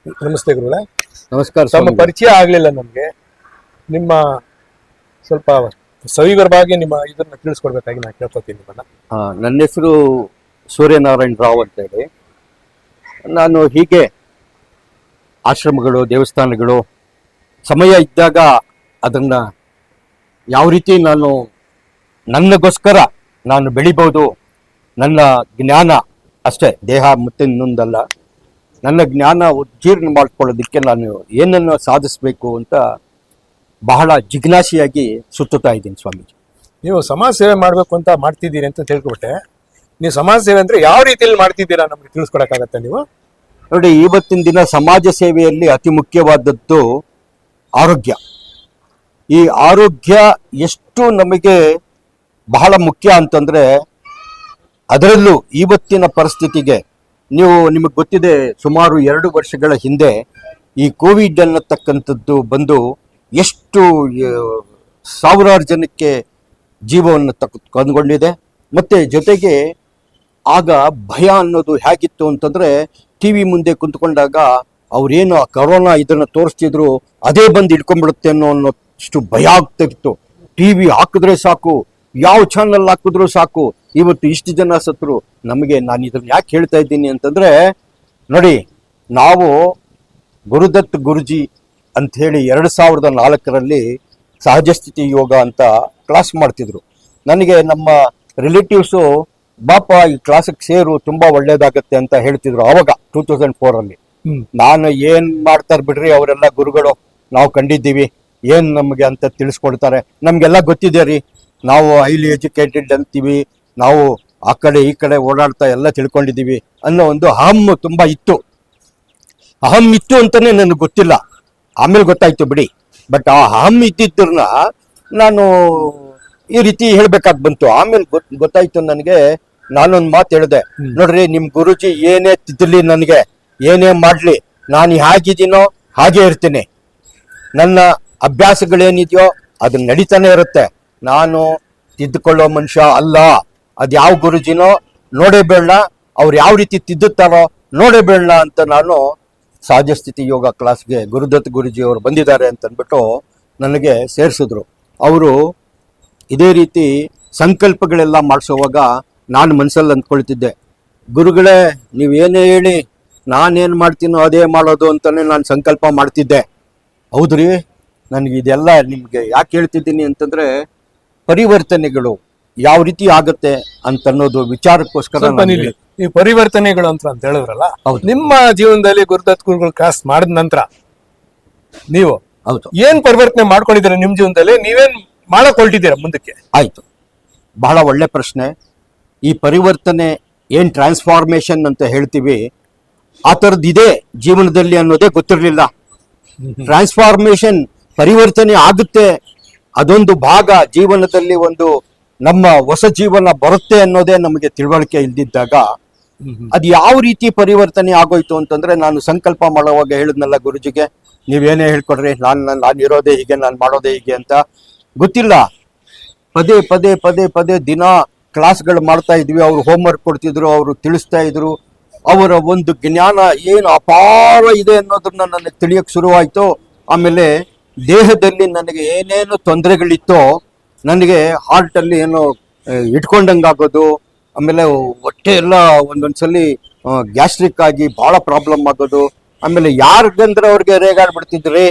ನಮಸ್ತೆ ಗುರುಗಳೇ. ನಮಸ್ಕಾರ. ತಮ್ಮ ಪರಿಚಯ ಆಗ್ಲಿಲ್ಲ ನಮ್ಗೆ. ನಿಮ್ಮ ಸ್ವಲ್ಪ ಸವಿವರವಾಗಿ ನಿಮ್ಮ ಇದನ್ನ ತಿಳಿಸ್ಕೊಡ್ಬೇಕಾಗಿ ನಾನು ಕೇಳ್ಕೊತೀನಿ ನಿಮ್ಮನ್ನ. ನನ್ನ ಹೆಸರು ಸೂರ್ಯನಾರಾಯಣ ರಾವ್ ಅಂತ ಹೇಳಿ. ನಾನು ಹೀಗೆ ಆಶ್ರಮಗಳು, ದೇವಸ್ಥಾನಗಳು ಸಮಯ ಇದ್ದಾಗ ಅದನ್ನ ಯಾವ ರೀತಿ ನನ್ನಗೋಸ್ಕರ ನಾನು ಬೆಳಿಬೋದು, ನನ್ನ ಜ್ಞಾನ ಅಷ್ಟೇ, ದೇಹ ಮತ್ತೆ ಇನ್ನೊಂದಲ್ಲ, ನನ್ನ ಜ್ಞಾನ ಉಜ್ಜೀರ್ಣ ಮಾಡ್ಕೊಳ್ಳೋದಕ್ಕೆ ನಾನು ಏನನ್ನು ಸಾಧಿಸಬೇಕು ಅಂತ ಬಹಳ ಜಿಜ್ಞಾಸಿಯಾಗಿ ಸುತ್ತುತ್ತಾ ಇದ್ದೀನಿ ಸ್ವಾಮೀಜಿ. ನೀವು ಸಮಾಜ ಸೇವೆ ಮಾಡ್ಬೇಕು ಅಂತ ಮಾಡ್ತಿದ್ದೀರಿ ಅಂತ ತಿಳ್ಕೊಬಿಟ್ಟೆ. ನೀವು ಸಮಾಜ ಸೇವೆ ಅಂದ್ರೆ ಯಾವ ರೀತಿಯಲ್ಲಿ ಮಾಡ್ತಿದ್ದೀರಾ ನಮ್ಗೆ ತಿಳಿಸ್ಕೊಡಕ್ಕಾಗತ್ತೆ ನೀವು? ನೋಡಿ, ಇವತ್ತಿನ ದಿನ ಸಮಾಜ ಸೇವೆಯಲ್ಲಿ ಅತಿ ಮುಖ್ಯವಾದದ್ದು ಆರೋಗ್ಯ. ಈ ಆರೋಗ್ಯ ಎಷ್ಟು ನಮಗೆ ಬಹಳ ಮುಖ್ಯ ಅಂತಂದ್ರೆ, ಅದರಲ್ಲೂ ಇವತ್ತಿನ ಪರಿಸ್ಥಿತಿಗೆ ನಿಮಗೆ ಗೊತ್ತಿದೆ, ಸುಮಾರು 2 ವರ್ಷಗಳ ಹಿಂದೆ ಈ ಕೋವಿಡ್ ಅನ್ನತಕ್ಕಂಥದ್ದು ಬಂದು ಎಷ್ಟು ಸಾವಿರಾರು ಜನಕ್ಕೆ ಜೀವವನ್ನು ಕೊಂಡ್ಕೊಂಡಿದೆ. ಮತ್ತೆ ಜೊತೆಗೆ ಆಗ ಭಯ ಅನ್ನೋದು ಹೇಗಿತ್ತು ಅಂತಂದ್ರೆ, ಟಿವಿ ಮುಂದೆ ಕುಂತ್ಕೊಂಡಾಗ ಅವ್ರೇನು ಕರೋನಾ ಇದನ್ನ ತೋರಿಸ್ತಿದ್ರು, ಅದೇ ಬಂದು ಇಟ್ಕೊಂಡ್ಬಿಡುತ್ತೆ ಅನ್ನೋಷ್ಟು ಭಯ ಆಗ್ತಿತ್ತು. ಟಿವಿ ಹಾಕಿದ್ರೆ ಸಾಕು, ಯಾವ ಚಾನಲ್ ಹಾಕಿದ್ರು ಸಾಕು, ಇವತ್ತು ಇಷ್ಟು ಜನ ಸತ್ರು. ನಾನು ಇದನ್ನ ಯಾಕೆ ಹೇಳ್ತಾ ಇದ್ದೀನಿ ಅಂತಂದ್ರೆ, ನೋಡಿ, ನಾವು ಗುರುದತ್ ಗುರುಜಿ ಅಂತ ಹೇಳಿ 2004ರಲ್ಲಿ ಸಹಜ ಸ್ಥಿತಿ ಯೋಗ ಅಂತ ಕ್ಲಾಸ್ ಮಾಡ್ತಿದ್ರು. ನನಗೆ ನಮ್ಮ ರಿಲೇಟಿವ್ಸು, ಬಾಪ ಈ ಕ್ಲಾಸಿಗೆ ಸೇರು, ತುಂಬಾ ಒಳ್ಳೇದಾಗತ್ತೆ ಅಂತ ಹೇಳ್ತಿದ್ರು ಅವಾಗ 2004ರಲ್ಲಿ. ನಾನು ಏನ್ ಮಾಡ್ತಾರೆ ಬಿಡ್ರಿ, ಅವರೆಲ್ಲ ಗುರುಗಳು, ನಾವು ಕಂಡಿದ್ದೀವಿ, ಏನ್ ನಮ್ಗೆ ಅಂತ ತಿಳಿಸ್ಕೊಡ್ತಾರೆ, ನಮ್ಗೆಲ್ಲ ಗೊತ್ತಿದೆ ರೀ, ನಾವು ಹೈಲಿ ಎಜುಕೇಟೆಡ್ ಅಂತೀವಿ, ನಾವು ಆ ಕಡೆ ಈ ಕಡೆ ಓಡಾಡ್ತಾ ಎಲ್ಲ ತಿಳ್ಕೊಂಡಿದ್ದೀವಿ ಅನ್ನೋ ಒಂದು ಅಹಂ ತುಂಬಾ ಇತ್ತು. ಅಹಂ ಇತ್ತು ಅಂತಾನೆ ನನಗೆ ಗೊತ್ತಿಲ್ಲ, ಆಮೇಲೆ ಗೊತ್ತಾಯ್ತು ಬಿಡಿ. ಬಟ್ ಆ ಅಹಂ ಇದ್ದಿದ್ದನ್ನ ನಾನು ಈ ರೀತಿ ಹೇಳ್ಬೇಕಾಗಿ ಬಂತು. ಆಮೇಲೆ ಗೊತ್ತಾಯ್ತು ನನಗೆ. ನಾನೊಂದು ಮಾತು ಹೇಳಿದೆ, ನೋಡ್ರಿ, ನಿಮ್ ಗುರುಜಿ ಏನೇ ತಿದ್ದಲಿ, ನನಗೆ ಏನೇ ಮಾಡ್ಲಿ, ನಾನು ಹೇಗಿದ್ದೀನೋ ಹಾಗೆ ಇರ್ತೀನಿ. ನನ್ನ ಅಭ್ಯಾಸಗಳೇನಿದೆಯೋ ಅದನ್ನ ನಡೀತಾನೆ ಇರುತ್ತೆ. ನಾನು ತಿದ್ದುಕೊಳ್ಳೋ ಮನುಷ್ಯ ಅಲ್ಲ. ಅದು ಯಾವ ಗುರುಜಿನೋ ನೋಡೇ ಬೇಡ, ಅವ್ರು ಯಾವ ರೀತಿ ತಿದ್ದುತ್ತಾರೋ ನೋಡೇ ಬೇಡ ಅಂತ ನಾನು ಸಹಜ ಸ್ಥಿತಿ ಯೋಗ ಕ್ಲಾಸ್ಗೆ ಗುರುದತ್ ಗುರುಜಿ ಅವರು ಬಂದಿದ್ದಾರೆ ಅಂತ ಅಂದ್ಬಿಟ್ಟು ನನಗೆ ಸೇರಿಸಿದ್ರು. ಅವರು ಇದೇ ರೀತಿ ಸಂಕಲ್ಪಗಳೆಲ್ಲ ಮಾಡಿಸೋವಾಗ ನಾನು ಮನಸ್ಸಲ್ಲಿ ಅಂದ್ಕೊಳ್ತಿದ್ದೆ, ಗುರುಗಳೇ ನೀವೇನೇ ಹೇಳಿ ನಾನೇನು ಮಾಡ್ತೀನೋ ಅದೇ ಮಾಡೋದು ಅಂತಾನೆ ನಾನು ಸಂಕಲ್ಪ ಮಾಡ್ತಿದ್ದೆ. ಹೌದ್ರಿ, ನನಗೆ ಇದೆಲ್ಲ ನಿಮ್ಗೆ ಯಾಕೆ ಹೇಳ್ತಿದ್ದೀನಿ ಅಂತಂದ್ರೆ, ಪರಿವರ್ತನೆಗಳು ಯಾವ ರೀತಿ ಆಗತ್ತೆ ಅಂತ ಅನ್ನೋದು ವಿಚಾರಕ್ಕೋಸ್ಕರ. ಈ ಪರಿವರ್ತನೆಗಳು ಅಂತ ಹೇಳಿದ್ರಲ್ಲ, ನಿಮ್ಮ ಜೀವನದಲ್ಲಿ ಗುರುದತ್ ಗುರುಗಳು ಕ್ಲಾಸ್ ಮಾಡಿದ ನಂತರ ನೀವು ಏನ್ ಪರಿವರ್ತನೆ ಮಾಡ್ಕೊಂಡಿದ್ದೀರಾ ನಿಮ್ ಜೀವನದಲ್ಲಿ? ನೀವೇನ್ ಮಾಡಕ್ ಹೊರಟಿದ್ದೀರಾ ಮುಂದಕ್ಕೆ? ಆಯ್ತು, ಬಹಳ ಒಳ್ಳೆ ಪ್ರಶ್ನೆ. ಈ ಪರಿವರ್ತನೆ ಏನ್ ಟ್ರಾನ್ಸ್ಫಾರ್ಮೇಶನ್ ಅಂತ ಹೇಳ್ತೀವಿ, ಆ ಥರದ್ದು ಇದೆ ಜೀವನದಲ್ಲಿ ಅನ್ನೋದೇ ಗೊತ್ತಿರಲಿಲ್ಲ. ಟ್ರಾನ್ಸ್ಫಾರ್ಮೇಶನ್, ಪರಿವರ್ತನೆ ಆಗುತ್ತೆ, ಅದೊಂದು ಭಾಗ ಜೀವನದಲ್ಲಿ, ಒಂದು ನಮ್ಮ ಹೊಸ ಜೀವನ ಬರುತ್ತೆ ಅನ್ನೋದೇ ನಮಗೆ ತಿಳುವಳಿಕೆ ಇಲ್ದಿದ್ದಾಗ ಅದು ಯಾವ ರೀತಿ ಪರಿವರ್ತನೆ ಆಗೋಯ್ತು ಅಂತಂದ್ರೆ, ನಾನು ಸಂಕಲ್ಪ ಮಾಡುವಾಗ ಹೇಳಿದ್ನಲ್ಲ ಗುರುಜಿಗೆ, ನೀವೇನೇ ಹೇಳ್ಕೊಡ್ರಿ, ನಾನು ಇರೋದೇ ಹೀಗೆ, ನಾನು ಮಾಡೋದೇ ಹೀಗೆ ಅಂತ. ಗೊತ್ತಿಲ್ಲ, ಪದೇ ಪದೇ ಪದೇ ಪದೇ ದಿನ ಕ್ಲಾಸ್ಗಳು ಮಾಡ್ತಾ ಇದ್ವಿ. ಅವರು ಹೋಮ್ವರ್ಕ್ ಕೊಡ್ತಿದ್ರು, ಅವರು ತಿಳಿಸ್ತಾ ಇದ್ರು. ಅವರ ಒಂದು ಜ್ಞಾನ ಏನು ಅಪಾರ ಇದೆ ಅನ್ನೋದನ್ನ ನನಗೆ ತಿಳಿಯಕ್ಕೆ ಶುರುವಾಯ್ತು. ಆಮೇಲೆ ದೇಹದಲ್ಲಿ ನನಗೆ ಏನೇನು ತೊಂದರೆಗಳಿತ್ತೋ, ನನಗೆ ಹಾರ್ಟಲ್ಲಿ ಏನೋ ಇಟ್ಕೊಂಡಂಗಾಗೋದು, ಆಮೇಲೆ ಹೊಟ್ಟೆ ಎಲ್ಲ ಒಂದೊಂದ್ಸಲಿ ಗ್ಯಾಸ್ಟ್ರಿಕ್ ಆಗಿ ಬಹಳ ಪ್ರಾಬ್ಲಮ್ ಆಗೋದು, ಆಮೇಲೆ ಯಾರಿಗಂದ್ರೆ ಅವ್ರಿಗೆ ರೇಗಾಡ್ಬಿಡ್ತಿದ್ರಿ,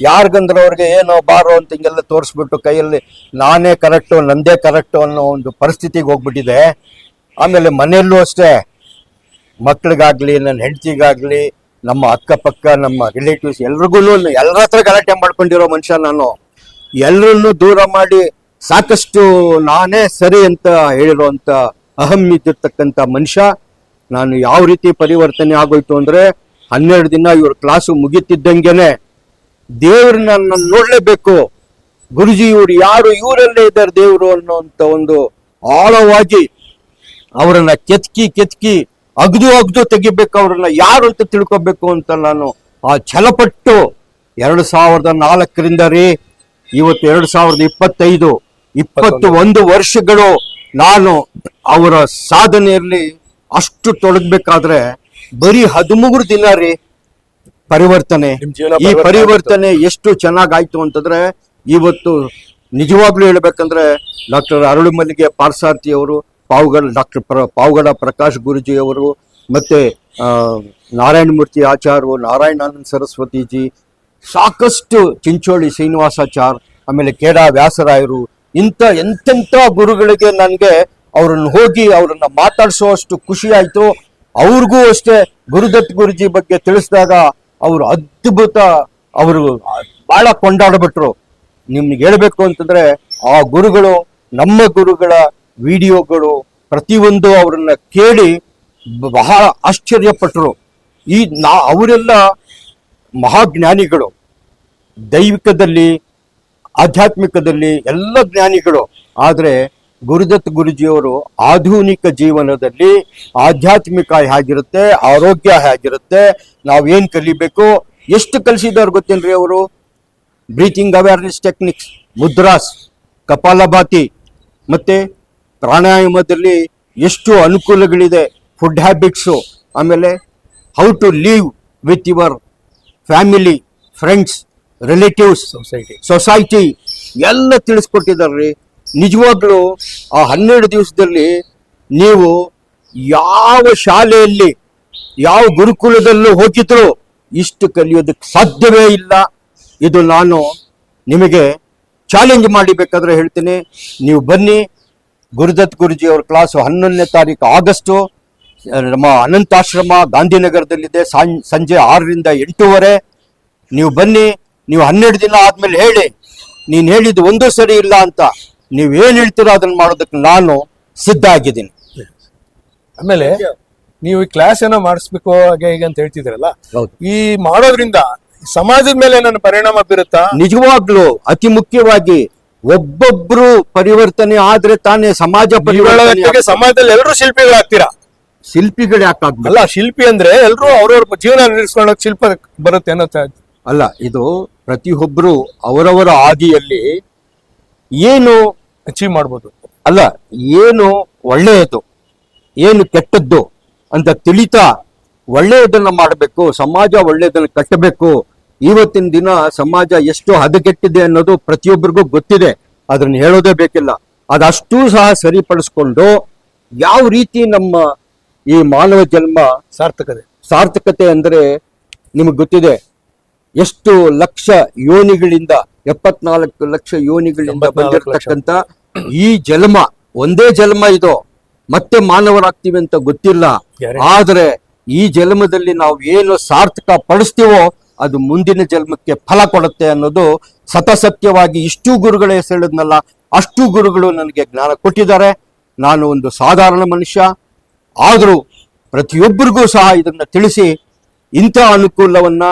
ಯಾರಿಗಂದ್ರೆ ಅವ್ರಿಗೆ ಏನೋ ಬಾರೋ ಅಂತ ಹಿಂಗೆಲ್ಲ ತೋರಿಸ್ಬಿಟ್ಟು ಕೈಯಲ್ಲಿ ನಾನೇ ಕರೆಕ್ಟು, ನಂದೇ ಕರೆಕ್ಟು ಅನ್ನೋ ಒಂದು ಪರಿಸ್ಥಿತಿಗೆ ಹೋಗ್ಬಿಟ್ಟಿದೆ. ಆಮೇಲೆ ಮನೆಯಲ್ಲೂ ಅಷ್ಟೇ, ಮಕ್ಳಿಗಾಗ್ಲಿ, ನನ್ನ ಹೆಂಡತಿಗಾಗ್ಲಿ, ನಮ್ಮ ಅಕ್ಕಪಕ್ಕ, ನಮ್ಮ ರಿಲೇಟಿವ್ಸ್ ಎಲ್ರಿಗೂ ಎಲ್ಲರ ಹತ್ರ ಗಲಾಟೆ ಮಾಡ್ಕೊಂಡಿರೋ ಮನುಷ್ಯ ನಾನು. ಎಲ್ಲರನ್ನೂ ದೂರ ಮಾಡಿ ಸಾಕಷ್ಟು ನಾನೇ ಸರಿ ಅಂತ ಹೇಳಿರುವಂತ ಅಹಂ ಇದ್ದಿರ್ತಕ್ಕಂಥ ಮನುಷ್ಯ ನಾನು. ಯಾವ ರೀತಿ ಪರಿವರ್ತನೆ ಆಗೋಯ್ತು ಅಂದ್ರೆ, 12 ದಿನ ಇವ್ರ ಕ್ಲಾಸು ಮುಗಿತಿದ್ದಂಗೆನೆ ದೇವ್ರನ್ನ ನಾನು ನೋಡ್ಲೇಬೇಕು, ಗುರುಜಿ ಇವ್ರು ಯಾರು, ಇವರಲ್ಲೇ ಇದ್ದಾರೆ ದೇವ್ರು ಅನ್ನೋಂತ ಒಂದು ಆಳವಾಗಿ ಅವರನ್ನ ಕೆತ್ಕಿ ಅಗ್ದು ತೆಗಿಬೇಕು, ಅವ್ರನ್ನ ಯಾರು ಅಂತ ತಿಳ್ಕೊಬೇಕು ಅಂತ ನಾನು ಆ ಛಲಪಟ್ಟು 2004ರಿಂದ ರೀ ಇವತ್ತು 2025, 21 ವರ್ಷಗಳು ನಾನು ಅವರ ಸಾಧನೆಯಲ್ಲಿ ಅಷ್ಟು ತೊಡಗಬೇಕಾದ್ರೆ ಬರೀ 13 ದಿನ ರೀ ಪರಿವರ್ತನೆ. ನಿಮ್ ಜೀವನ ಈ ಪರಿವರ್ತನೆ ಪರಿವರ್ತನೆ ಎಷ್ಟು ಚೆನ್ನಾಗಾಯ್ತು ಅಂತಂದ್ರೆ ಇವತ್ತು ನಿಜವಾಗ್ಲೂ ಹೇಳ್ಬೇಕಂದ್ರೆ ಡಾಕ್ಟರ್ ಅರಳುಮಲ್ಲಿಗೆ ಪಾರ್ಸಾರ್ಥಿ ಅವರು, ಪಾವಗಡ ಪ್ರಕಾಶ್ ಗುರುಜಿ ಅವರು, ಮತ್ತೆ ನಾರಾಯಣ ಮೂರ್ತಿ ಆಚಾರ್ಯರು, ನಾರಾಯಣಾನಂದ ಸರಸ್ವತಿಜಿ, ಸಾಕಷ್ಟು ಚಿಂಚೋಳಿ ಶ್ರೀನಿವಾಸಾಚಾರ್, ಆಮೇಲೆ ಕೇಡಾ ವ್ಯಾಸರಾಯರು, ಎಂತೆಂಥ ಗುರುಗಳಿಗೆ ನನಗೆ ಅವ್ರನ್ನ ಮಾತಾಡಿಸುವಷ್ಟು ಖುಷಿ ಆಯ್ತು. ಅವ್ರಿಗೂ ಅಷ್ಟೇ ಗುರುದತ್ ಗುರುಜಿ ಬಗ್ಗೆ ತಿಳಿಸಿದಾಗ ಅವರು ಅದ್ಭುತ, ಅವರು ಬಹಳ ಕೊಂಡಾಡಬಿಟ್ರು. ನಿಮ್ಗೆ ಹೇಳ್ಬೇಕು ಅಂತಂದ್ರೆ ಆ ಗುರುಗಳು, ನಮ್ಮ ಗುರುಗಳ ವಿಡಿಯೋಗಳು ಪ್ರತಿಯೊಂದು ಅವರನ್ನ ಕೇಳಿ ಬಹಳ ಆಶ್ಚರ್ಯಪಟ್ಟರು. ಅವರೆಲ್ಲ ಮಹಾಜ್ಞಾನಿಗಳು, ದೈವಿಕದಲ್ಲಿ ಆಧ್ಯಾತ್ಮಿಕದಲ್ಲಿ ಎಲ್ಲ ಜ್ಞಾನಿಗಳು. ಆದರೆ ಗುರುದತ್ ಗುರುಜಿಯವರು ಆಧುನಿಕ ಜೀವನದಲ್ಲಿ ಆಧ್ಯಾತ್ಮಿಕ ಹೇಗಿರುತ್ತೆ, ಆರೋಗ್ಯ ಹೇಗಿರುತ್ತೆ, ನಾವೇನ್ ಕಲಿಬೇಕು, ಎಷ್ಟು ಕಲಿಸಿದವ್ರು ಗೊತ್ತೇನ್ರಿ ಅವರು? Breathing awareness techniques, mudras, kapalabhati, ಮತ್ತೆ ಪ್ರಾಣಾಯಾಮದಲ್ಲಿ ಎಷ್ಟು ಅನುಕೂಲಗಳಿದೆ, ಫುಡ್ ಹ್ಯಾಬಿಟ್ಸು, ಆಮೇಲೆ how to live with your family, friends, relatives, society ಎಲ್ಲ ತಿಳಿಸ್ಕೊಟ್ಟಿದಾರ್ರಿ. ನಿಜವಾಗ್ಲೂ ಆ 12 ದಿವಸದಲ್ಲಿ ನೀವು ಯಾವ ಶಾಲೆಯಲ್ಲಿ, ಯಾವ ಗುರುಕುಲದಲ್ಲೂ ಹೋಗಿದ್ರು ಇಷ್ಟು ಕಲಿಯೋದಕ್ಕೆ ಸಾಧ್ಯವೇ ಇಲ್ಲ. ಇದು ನಾನು ನಿಮಗೆ ಚಾಲೆಂಜ್ ಮಾಡಿಬೇಕಾದ್ರೆ ಹೇಳ್ತೀನಿ, ನೀವು ಬನ್ನಿ. ಗುರುದತ್ ಗುರುಜಿ ಅವ್ರ ಕ್ಲಾಸು 11ನೇ ತಾರೀಕು ಆಗಸ್ಟು ನಮ್ಮ ಅನಂತಾಶ್ರಮ ಗಾಂಧಿನಗರದಲ್ಲಿದೆ. ಸಂಜೆ 6ರಿಂದ 8:30 ನೀವು ಬನ್ನಿ. ನೀವು 12 ದಿನ ಆದ್ಮೇಲೆ ಹೇಳಿ, ನೀನು ಹೇಳಿದ್ದು ಒಂದೂ ಸರಿ ಇಲ್ಲ ಅಂತ. ನೀವೇನು ಹೇಳ್ತೀರೋ ಅದನ್ನ ಮಾಡೋದಕ್ಕೆ ನಾನು ಸಿದ್ಧ ಆಗಿದ್ದೀನಿ. ಆಮೇಲೆ ನೀವು ಈ ಕ್ಲಾಸ್ ಏನೋ ಮಾಡಿಸ್ಬೇಕು ಹಾಗೆ ಹೀಗೆ ಅಂತ ಹೇಳ್ತಿದ್ರಲ್ಲ, ಹೌದು. ಈ ಮಾಡೋದ್ರಿಂದ ಸಮಾಜದ ಮೇಲೆ ನನ್ನ ಪರಿಣಾಮ ಬೀರುತ್ತಾ? ನಿಜವಾಗ್ಲು ಅತಿ ಮುಖ್ಯವಾಗಿ ಒಬ್ಬೊಬ್ರು ಪರಿವರ್ತನೆ ಆದ್ರೆ ತಾನೇ ಸಮಾಜ ಪರಿವರ್ತನೆ. ಸಮಾಜದಲ್ಲಿ ಎಲ್ಲರೂ ಶಿಲ್ಪಿಗಳಾಗ್ತೀರಾ. ಶಿಲ್ಪಿಗಳು ಯಾಕಾಗ್ಬೇಕು? ಅಲ್ಲ, ಶಿಲ್ಪಿ ಅಂದ್ರೆ ಎಲ್ಲರೂ ಅವ್ರವ್ರ ಜೀವನ ನಿರ್ಮಿಸ್ಕೊಳ್ಳೋಕೆ ಶಿಲ್ಪ ಬರುತ್ತೆ ಅನ್ನೋ ಅಲ್ಲ. ಇದು ಪ್ರತಿಯೊಬ್ರು ಅವರವರ ಆದಿಯಲ್ಲಿ ಏನು ಅಚೀವ್ ಮಾಡ್ಬೋದು. ಅಲ್ಲ, ಏನು ಒಳ್ಳೆಯದು ಏನು ಕೆಟ್ಟದ್ದು ಅಂತ ತಿಳಿತಾ ಒಳ್ಳೆಯದನ್ನ ಮಾಡಬೇಕು, ಸಮಾಜ ಒಳ್ಳೆಯದನ್ನ ಕಟ್ಟಬೇಕು. ಇವತ್ತಿನ ದಿನ ಸಮಾಜ ಎಷ್ಟು ಹದಗೆಟ್ಟಿದೆ ಅನ್ನೋದು ಪ್ರತಿಯೊಬ್ಬರಿಗೂ ಗೊತ್ತಿದೆ, ಅದನ್ನ ಹೇಳೋದೇ ಬೇಕಿಲ್ಲ. ಅದಷ್ಟೂ ಸಹ ಸರಿಪಡಿಸ್ಕೊಂಡು ಯಾವ ರೀತಿ ನಮ್ಮ ಈ ಮಾನವ ಜನ್ಮ ಸಾರ್ಥಕತೆ ಅಂದ್ರೆ ನಿಮಗೆ ಗೊತ್ತಿದೆ. ಎಷ್ಟು ಲಕ್ಷ ಯೋನಿಗಳಿಂದ, 74 ಲಕ್ಷ ಯೋನಿಗಳಿಂದ ಬಂದಿರತಕ್ಕಂತ ಈ ಜನ್ಮ, ಒಂದೇ ಜನ್ಮ ಇದು. ಮತ್ತೆ ಮಾನವರಾಗ್ತೀವಿ ಅಂತ ಗೊತ್ತಿಲ್ಲ. ಆದ್ರೆ ಈ ಜನ್ಮದಲ್ಲಿ ನಾವು ಏನು ಸಾರ್ಥಕ ಪಡಿಸ್ತೀವೋ ಅದು ಮುಂದಿನ ಜನ್ಮಕ್ಕೆ ಫಲ ಕೊಡುತ್ತೆ ಅನ್ನೋದು ಸತಸತ್ಯವಾಗಿ ಇಷ್ಟು ಗುರುಗಳ ಹೆಸರು ಹೇಳಿದ್ನಲ್ಲ, ಅಷ್ಟು ಗುರುಗಳು ನನಗೆ ಜ್ಞಾನ ಕೊಟ್ಟಿದ್ದಾರೆ. ನಾನು ಒಂದು ಸಾಧಾರಣ ಮನುಷ್ಯ, ಆದರೂ ಪ್ರತಿಯೊಬ್ಬರಿಗೂ ಸಹ ಇದನ್ನ ತಿಳಿಸಿ ಇಂಥ ಅನುಕೂಲವನ್ನ,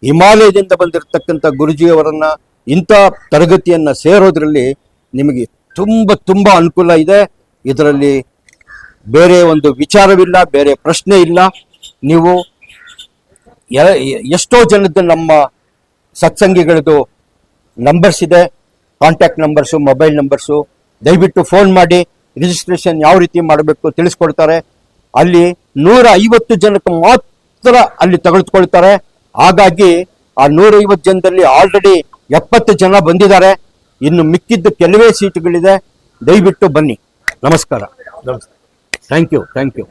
ಹಿಮಾಲಯದಿಂದ ಬಂದಿರತಕ್ಕಂಥ ಗುರುಜಿಯವರನ್ನ ಇಂಥ ತರಗತಿಯನ್ನ ಸೇರೋದ್ರಲ್ಲಿ ನಿಮಗೆ ತುಂಬಾ ಅನುಕೂಲ ಇದೆ. ಇದರಲ್ಲಿ ಬೇರೆ ಒಂದು ವಿಚಾರವಿಲ್ಲ, ಬೇರೆ ಪ್ರಶ್ನೆ ಇಲ್ಲ. ನೀವು ಎಷ್ಟೋ ಜನದ ನಮ್ಮ ಸತ್ಸಂಗಿಗಳದ್ದು ನಂಬರ್ಸ್ ಇದೆ, ಕಾಂಟ್ಯಾಕ್ಟ್ ನಂಬರ್ಸು, ಮೊಬೈಲ್ ನಂಬರ್ಸು. ದಯವಿಟ್ಟು ಫೋನ್ ಮಾಡಿ ರಿಜಿಸ್ಟ್ರೇಷನ್ ಯಾವ ರೀತಿ ಮಾಡಬೇಕು ತಿಳಿಸ್ಕೊಡ್ತಾರೆ. ಅಲ್ಲಿ 150 ಜನಕ್ಕೆ ಮಾತ್ರ ಅಲ್ಲಿ ತೆಗೆದುಕೊಳ್ತಾರೆ. ಹಾಗಾಗಿ ಆ 150 ಜನದಲ್ಲಿ ಆಲ್ರೆಡಿ 70 ಜನ ಬಂದಿದ್ದಾರೆ. ಇನ್ನು ಮಿಕ್ಕಿದ್ದ ಕೆಲವೇ ಸೀಟುಗಳಿದೆ. ದಯವಿಟ್ಟು ಬನ್ನಿ. ನಮಸ್ಕಾರ. Thank you.